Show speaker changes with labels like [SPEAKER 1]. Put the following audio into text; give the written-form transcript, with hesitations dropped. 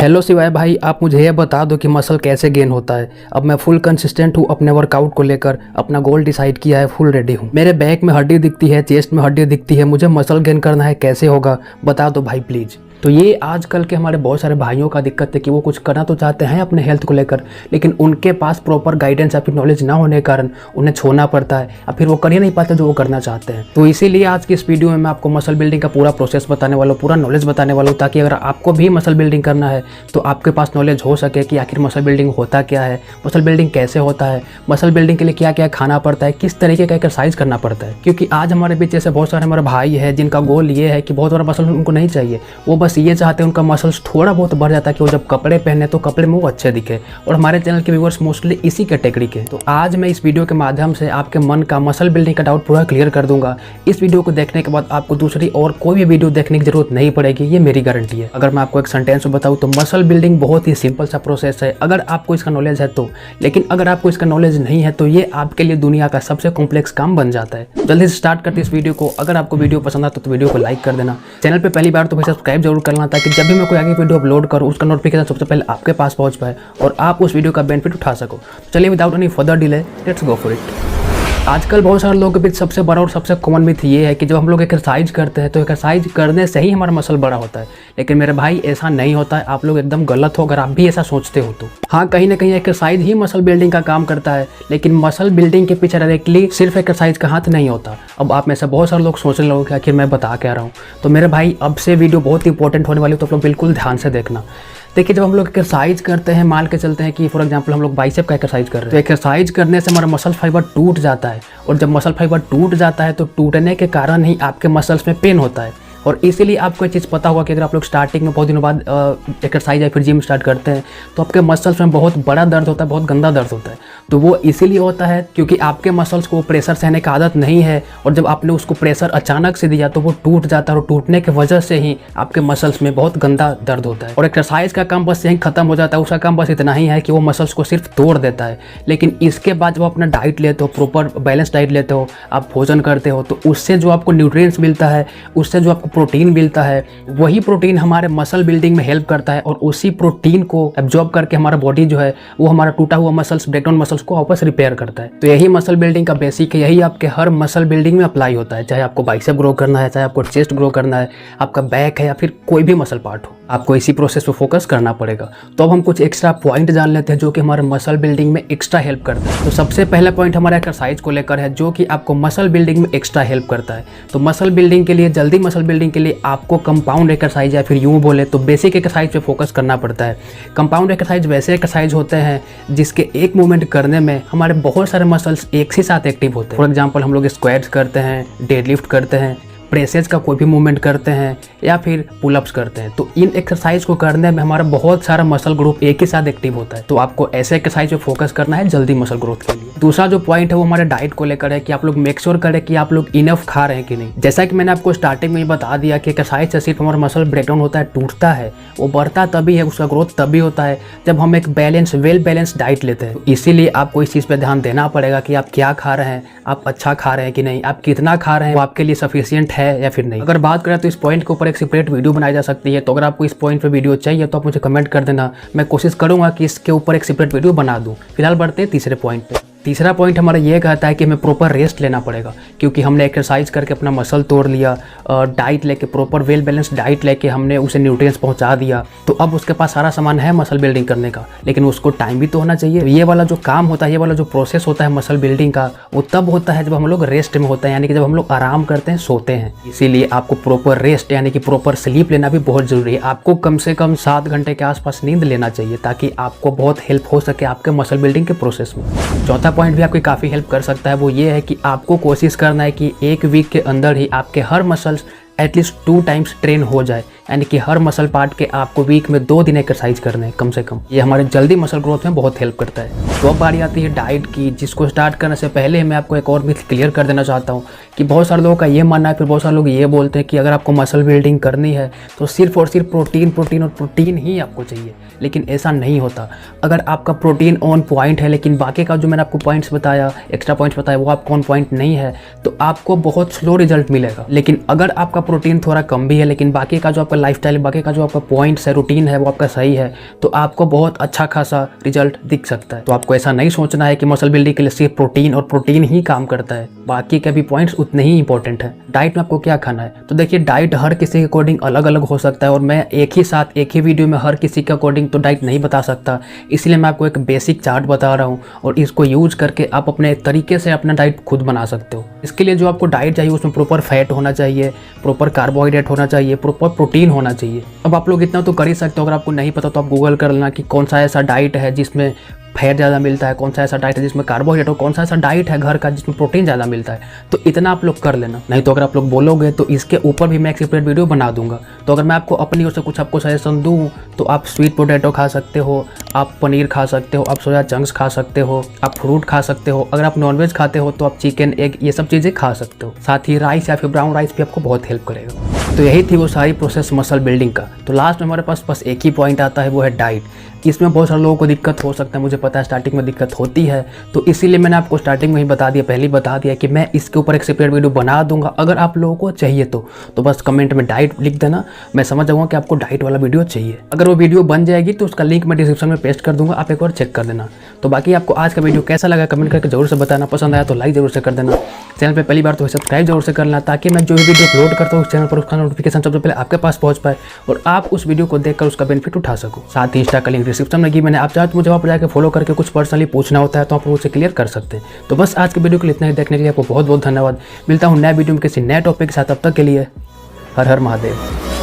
[SPEAKER 1] Hello शिवाय भाई, आप मुझे ये बता दो कि मसल कैसे गेन होता है। अब मैं फुल कंसिस्टेंट हूँ अपने वर्कआउट को लेकर, अपना गोल डिसाइड किया है, फुल रेडी हूँ। मेरे बैक में हड्डी दिखती है, चेस्ट में हड्डी दिखती है, मुझे मसल गेन करना है, कैसे होगा बता दो भाई प्लीज़। तो ये आजकल के हमारे बहुत सारे भाइयों का दिक्कत है कि वो कुछ करना तो चाहते हैं अपने हेल्थ को लेकर, लेकिन उनके पास प्रॉपर गाइडेंस या फिर नॉलेज ना होने के कारण उन्हें छोड़ना पड़ता है या फिर वो कर ही नहीं पाते जो वो करना चाहते हैं। तो इसीलिए आज की इस वीडियो में मैं आपको मसल बिल्डिंग का पूरा प्रोसेस बताने वाला हूँ, पूरा नॉलेज बताने वाला हूँ, ताकि अगर आपको भी मसल बिल्डिंग करना है तो आपके पास नॉलेज हो सके कि आखिर मसल बिल्डिंग होता क्या है, मसल बिल्डिंग कैसे होता है, मसल बिल्डिंग के लिए क्या क्या खाना पड़ता है, किस तरीके का एक्सरसाइज करना पड़ता है। क्योंकि आज हमारे बीच ऐसे बहुत सारे हमारे भाई हैं जिनका गोल ये है कि बहुत बड़ा मसल उनको नहीं चाहिए, वो बस ये चाहते हैं उनका मसल्स थोड़ा बहुत बढ़ जाता है कि वो जब कपड़े पहने तो कपड़े में वो अच्छे दिखे। और हमारे चैनल के व्यूअर्स मोस्टली इसी कैटेगरी के। तो आज मैं इस वीडियो के माध्यम से आपके मन का मसल बिल्डिंग का डाउट पूरा क्लियर कर दूंगा। इस वीडियो को देखने के बाद आपको दूसरी और कोई भी वीडियो देखने की जरूरत नहीं पड़ेगी, ये मेरी गारंटी है। अगर मैं आपको एक सेंटेंस में बताऊं तो मसल बिल्डिंग बहुत ही सिंपल सा प्रोसेस है अगर आपको इसका नॉलेज है तो। लेकिन अगर आपको इसका नॉलेज नहीं है तो ये आपके लिए दुनिया का सबसे कॉम्प्लेक्स काम बन जाता है। जल्दी से स्टार्ट करते इस वीडियो को। अगर आपको वीडियो पसंद आता तो वीडियो को लाइक कर देना, चैनल पर पहली बार तो भाई सब्सक्राइब जरूर करना, ताकि जब भी मैं कोई आगे वीडियो अपलोड करूँ उसका नोटिफिकेशन सबसे पहले आपके पास पहुंच पाए और आप उस वीडियो का बेनिफिट उठा सको। तो चलिए without any further delay let's go for it. आजकल बहुत सारे लोगों के बीच सबसे बड़ा और सबसे कॉमन मिथ ये है कि जब हम लोग एक्सरसाइज करते हैं तो एक्सरसाइज करने से ही हमारा मसल बड़ा होता है। लेकिन मेरे भाई ऐसा नहीं होता है, आप लोग एकदम गलत हो अगर आप भी ऐसा सोचते हो तो। हाँ, कहीं ना कहीं एक्सरसाइज ही मसल बिल्डिंग का काम करता है, लेकिन मसल बिल्डिंग के पीछे डायरेक्टली सिर्फ एक्सरसाइज का हाथ नहीं होता। अब आप में से बहुत सारे लोग सोचने लगो कि आखिर मैं बता क्या रहा हूँ। तो मेरे भाई अब से वीडियो बहुत इंपॉर्टेंट होने वाली है, तो आप लोग बिल्कुल ध्यान से देखना। देखिए, जब हम लोग एक्सरसाइज करते हैं, मान के चलते हैं कि फॉर एग्जांपल हम लोग बाइसेप का एक्सरसाइज कर रहे हैं, तो एक्सरसाइज करने से हमारा मसल फाइबर टूट जाता है। और जब मसल फाइबर टूट जाता है तो टूटने के कारण ही आपके मसल्स में पेन होता है। और इसीलिए आपको ये चीज़ पता होगा कि अगर आप लोग स्टार्टिंग में बहुत दिनों बाद एक्सरसाइज या फिर जिम स्टार्ट करते हैं तो आपके मसल्स में बहुत बड़ा दर्द होता है, बहुत गंदा दर्द होता है। तो वो इसीलिए होता है क्योंकि आपके मसल्स को प्रेशर सहने की आदत नहीं है, और जब आपने उसको प्रेशर अचानक से दिया तो वो टूट जाता है, और टूटने की वजह से ही आपके मसल्स में बहुत गंदा दर्द होता है। और एक्सरसाइज का काम बस यहीं खत्म हो जाता है, उसका काम बस इतना ही है कि वो मसल्स को सिर्फ तोड़ देता है। लेकिन इसके बाद जब आप अपना डाइट लेते हो, प्रॉपर बैलेंस डाइट लेते हो, आप भोजन करते हो, तो उससे जो आपको न्यूट्रिएंट्स मिलता है, उससे जो आपको प्रोटीन मिलता है, वही प्रोटीन हमारे मसल बिल्डिंग में हेल्प करता है। और उसी प्रोटीन को एब्जॉर्ब करके हमारा बॉडी जो है वो हमारा टूटा हुआ मसल्स, ब्रेकडाउन मसल्स को वापस रिपेयर करता है। तो यही मसल बिल्डिंग का बेसिक है, यही आपके हर मसल बिल्डिंग में अप्लाई होता है। चाहे आपको बाइसेप ग्रो करना है, चाहे आपको चेस्ट ग्रो करना है, आपका बैक है या फिर कोई भी मसल पार्ट हो, आपको इसी प्रोसेस पे फोकस करना पड़ेगा। तो अब हम कुछ एक्स्ट्रा पॉइंट जान लेते हैं जो कि हमारे मसल बिल्डिंग में एक्स्ट्रा हेल्प करता है। तो सबसे पहला पॉइंट हमारा एक्सरसाइज को लेकर है, जो कि आपको मसल बिल्डिंग में एक्स्ट्रा हेल्प करता है। तो मसल बिल्डिंग के लिए, जल्दी मसल बिल्डिंग के लिए आपको कंपाउंड एक्सरसाइज या फिर यूँ बोले तो बेसिक एक्सरसाइज पे फोकस करना पड़ता है। कंपाउंड एक्सरसाइज वैसे एक्सरसाइज होते हैं जिसके एक मूवमेंट करने में हमारे बहुत सारे मसल्स एक ही साथ एक्टिव होते हैं। फॉर एग्जाम्पल हम लोग स्क्वाट्स करते हैं, डेडलिफ्ट करते हैं, प्रेसेज का कोई भी मूवमेंट करते हैं या फिर पुलअप्स करते हैं। तो इन एक्सरसाइज को करने में हमारा बहुत सारा मसल ग्रुप एक ही साथ एक्टिव होता है। तो आपको ऐसे एक्सरसाइज पे फोकस करना है जल्दी मसल ग्रोथ के लिए। दूसरा जो पॉइंट है वो हमारे डाइट को लेकर है कि आप लोग मेक श्योर करें कि आप लोग इनफ खा रहे हैं कि नहीं। जैसा कि मैंने आपको स्टार्टिंग में ही बता दिया कि एक्सरसाइज से सिर्फ हमारा मसल ब्रेकडाउन होता है, टूटता है, वो बढ़ता तभी है, उसका ग्रोथ तभी होता है जब हम एक वेल बैलेंस डाइट लेते हैं। तो इसीलिए आपको इस चीज़ पर ध्यान देना पड़ेगा कि आप क्या खा रहे हैं, आप अच्छा खा रहे हैं कि नहीं, आप कितना खा रहे हैं, वो आपके लिए सफिशियंट है या फिर नहीं। अगर बात करें तो इस पॉइंट के ऊपर एक सेपरेट वीडियो बनाई जा सकती है। तो अगर आपको इस पॉइंट पे वीडियो चाहिए तो आप मुझे कमेंट कर देना, मैं कोशिश करूंगा कि इसके ऊपर एक सेपरेट वीडियो बना दूं। फिलहाल बढ़ते हैं तीसरे पॉइंट पे। तीसरा पॉइंट हमारा ये कहता है कि हमें प्रॉपर रेस्ट लेना पड़ेगा, क्योंकि हमने एक्सरसाइज करके अपना मसल तोड़ लिया, डाइट लेके, प्रॉपर वेल बैलेंस डाइट लेके हमने उसे न्यूट्रिएंट्स पहुंचा दिया, तो अब उसके पास सारा सामान है मसल बिल्डिंग करने का, लेकिन उसको टाइम भी तो होना चाहिए। तो ये वाला जो काम होता है, ये वाला जो प्रोसेस होता है मसल बिल्डिंग का, वो तब होता है जब हम लोग रेस्ट में होते हैं, यानी कि जब हम लोग आराम करते हैं, सोते हैं। इसीलिए आपको प्रॉपर रेस्ट यानी कि प्रॉपर स्लीप लेना भी बहुत जरूरी है। आपको कम से कम 7 घंटे के आसपास नींद लेना चाहिए, ताकि आपको बहुत हेल्प हो सके आपके मसल बिल्डिंग के प्रोसेस में। चौथा पॉइंट भी आपकी काफ़ी हेल्प कर सकता है, वो ये है कि आपको कोशिश करना है कि एक वीक के अंदर ही आपके हर मसल्स एटलीस्ट 2 टाइम्स ट्रेन हो जाए, यानी कि हर मसल पार्ट के आपको वीक में 2 दिन एक्सरसाइज करने हैं कम से कम। ये हमारे जल्दी मसल ग्रोथ में बहुत हेल्प करता है। तो अब बारी आती है डाइट की, जिसको स्टार्ट करने से पहले मैं आपको एक और मिथ क्लियर कर देना चाहता हूँ कि बहुत सारे लोगों का ये मानना है, फिर बहुत सारे लोग ये बोलते हैं कि अगर आपको मसल बिल्डिंग करनी है तो सिर्फ और सिर्फ प्रोटीन ही आपको चाहिए। लेकिन ऐसा नहीं होता। अगर आपका प्रोटीन ऑन पॉइंट है, लेकिन बाकी का जो मैंने आपको पॉइंट्स बताया, एक्स्ट्रा पॉइंट्स बताया, वो आपको ऑन पॉइंट नहीं है, तो आपको बहुत स्लो रिजल्ट मिलेगा। लेकिन अगर आपका प्रोटीन थोड़ा कम भी है, लेकिन बाकी का जो आपका लाइफस्टाइल, बाकी का जो आपका पॉइंट्स है, रूटीन है, वो आपका सही है, तो आपको बहुत अच्छा खासा रिजल्ट दिख सकता है। तो आपको ऐसा नहीं सोचना है कि मसल बिल्डिंग के लिए सिर्फ प्रोटीन और प्रोटीन ही काम करता है, बाकी के भी पॉइंट्स उतने ही इंपॉर्टेंट है। डाइट में आपको क्या खाना है, तो देखिए डाइट हर किसी के अकॉर्डिंग अलग अलग हो सकता है, और मैं एक ही साथ एक ही वीडियो में हर किसी के अकॉर्डिंग तो डाइट नहीं बता सकता, इसलिए मैं आपको एक बेसिक चार्ट बता रहा हूँ और इसको यूज करके आप अपने तरीके से अपना डाइट खुद बना सकते हो। इसके लिए जो आपको डाइट चाहिए उसमें प्रॉपर फैट होना चाहिए, प्रॉपर कार्बोहाइड्रेट होना चाहिए, प्रॉपर प्रोटीन होना चाहिए। अब आप लोग इतना तो कर ही सकते हो, अगर आपको नहीं पता तो आप गूगल कर लेना कि कौन सा ऐसा डाइट है जिसमें फैट ज़्यादा मिलता है, कौन सा ऐसा डाइट है जिसमें कार्बोहाइड्रेट हो, कौन सा ऐसा डाइट है घर का जिसमें प्रोटीन ज़्यादा मिलता है। तो इतना आप लोग कर लेना, नहीं तो अगर आप लोग बोलोगे तो इसके ऊपर भी मैं एक सेपरेट वीडियो बना दूंगा। तो अगर मैं आपको अपनी ओर से कुछ आपको सजेशन दूँ तो आप स्वीट पोटैटो खा सकते हो, आप पनीर खा सकते हो, आप सोया चंक्स खा सकते हो, आप फ्रूट खा सकते हो, अगर आप नॉनवेज खाते हो तो आप चिकन, एग, ये सब चीज़ें खा सकते हो। साथ ही राइस या फिर ब्राउन राइस भी आपको बहुत हेल्प करेगा। तो यही थी वो सारी प्रोसेस मसल बिल्डिंग का। तो लास्ट में हमारे पास बस एक ही पॉइंट आता है, वो है डाइट। इसमें बहुत सारे लोगों को दिक्कत हो सकता है, मुझे पता है स्टार्टिंग में दिक्कत होती है, तो इसीलिए मैंने आपको स्टार्टिंग में ही बता दिया, पहले ही बता दिया कि मैं इसके ऊपर एक सेपरेट वीडियो बना दूंगा। अगर आप लोगों को चाहिए तो बस कमेंट में डाइट लिख देना, मैं समझ जाऊँगा कि आपको डाइट वाला वीडियो चाहिए। अगर वो वीडियो बन जाएगी तो उसका लिंक मैं डिस्क्रिप्शन में पेस्ट कर दूंगा, आप एक बार चेक कर देना। तो बाकी आपको आज का वीडियो कैसा लगा कमेंट करके जरूर से बताना, पसंद आया तो लाइक जरूर से कर देना, चैनल पर पहली बार तो सब्सक्राइब जरूर से कर लेना, ताकि मैं जो भी वीडियो अपलोड करता हूँ उस चैनल पर उसका नोटिफिकेशन सबसे पहले आपके पास पहुँच पाए और आप उस वीडियो को देखकर उसका बेनिफिट उठा सको। साथ ही इंस्टा का लिंक डिस्क्रिप्शन में मैंने, आप चाहे तो मुझे वहाँ पर जाकर फॉलो करके कुछ पर्सनली पूछना होता है तो आप मुझसे क्लियर कर सकते हैं। तो बस आज के वीडियो के लिए इतना ही देखने के लिए आपको बहुत बहुत धन्यवाद। मिलता हूँ नए वीडियो में किसी नए टॉपिक के साथ, तब तक के लिए हर हर महादेव।